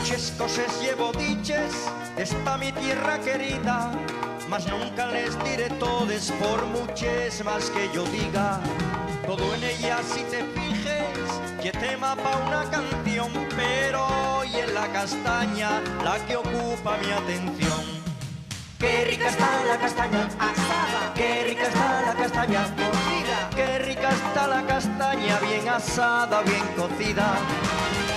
Muchas cosas llevo dichas de esta mi tierra querida, mas nunca les diré todas por muchas más que yo diga. Todo en ella si te fijes, que tema pa' una canción, pero hoy en la castaña la que ocupa mi atención. Qué rica está la castaña asada, qué rica está la castaña cocida, qué rica está la castaña bien asada, bien cocida.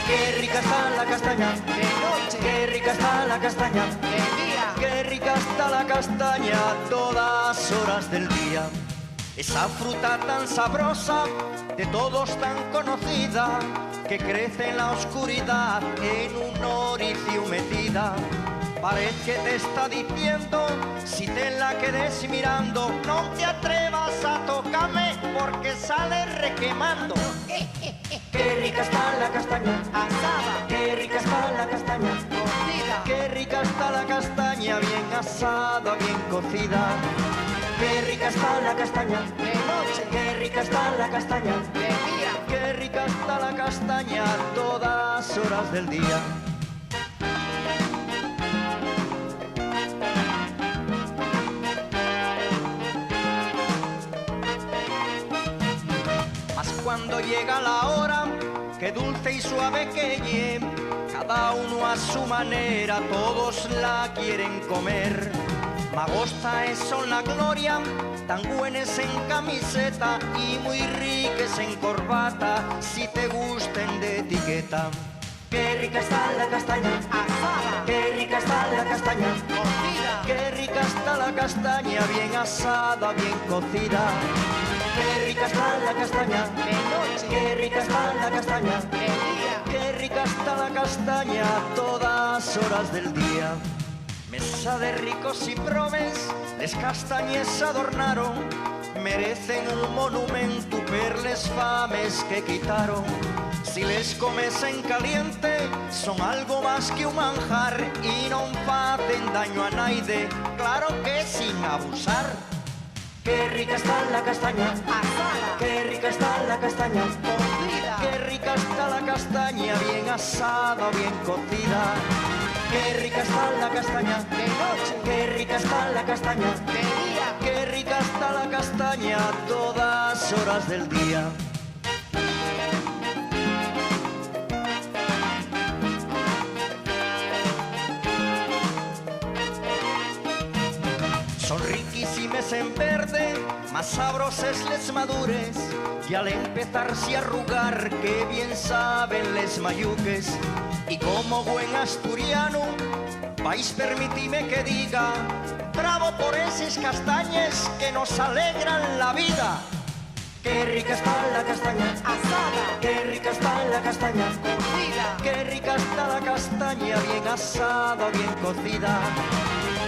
Qué rica está la castaña de noche, qué rica está la castaña de día, qué rica está la castaña a todas horas del día. Esa fruta tan sabrosa, de todos tan conocida, que crece en la oscuridad en un orificio metida. Parece que te está diciendo, si te la quedes mirando, no te atrevas a tocarme porque sale requemando. Qué rica está la castaña asada, qué rica está la castaña cocida, qué rica está la castaña bien asada, bien cocida. Qué rica está la castaña de noche, qué rica está la castaña de día, qué rica está la castaña a todas horas del día. Cuando llega la hora, qué dulce y suave que lle, cada uno a su manera, todos la quieren comer. Magosta son la gloria, tan buenas en camiseta y muy ricas en corbata, si te gusten de etiqueta. Qué rica está la castaña asada, qué rica está la castaña cocida, qué rica está la castaña bien asada, bien cocida. Qué rica está la castaña de noche, qué rica está la castaña de día, qué rica está la castaña a todas horas del día. Mesa de ricos y probes, les castañes adornaron, merecen un monumento per les fames que quitaron. Si les comes en caliente, son algo más que un manjar y no hacen daño a naide, claro que sin abusar. Qué rica está la castaña asada, qué rica está la castaña cocida, qué rica está la castaña bien asada, bien cocida. Qué rica está la castaña de noche, qué rica está la castaña de día, qué rica está la castaña a todas horas del día. Son riquísimas en verde, más sabrosas les madures, y al empezarse a arrugar, que bien saben les mayuques. Y como buen asturiano, vais permitime que diga, bravo por esas castañas que nos alegran la vida. Qué rica está la castaña asada, qué rica está la castaña cocida, qué rica está la castaña bien asada, bien cocida.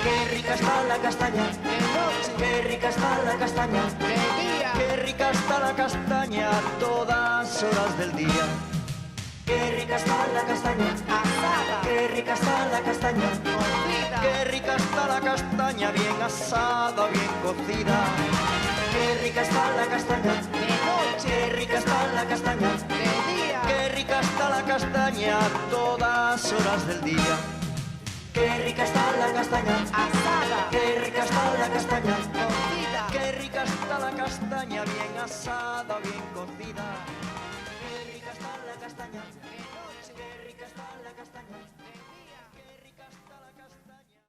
Qué rica está la castaña de noche, qué rica está la castaña de día, qué rica está la castaña a todas horas del día. Qué rica está la castaña asada, qué rica está la castaña cocida, qué rica está la castaña bien asada, bien cocida. Qué rica está la castaña de noche, qué rica está la castaña de día, qué rica está la castaña a todas horas del día. Qué rica está la castaña asada, qué rica está la castaña cocida, qué rica está la castaña bien asada, bien cocida. Qué rica está la castaña.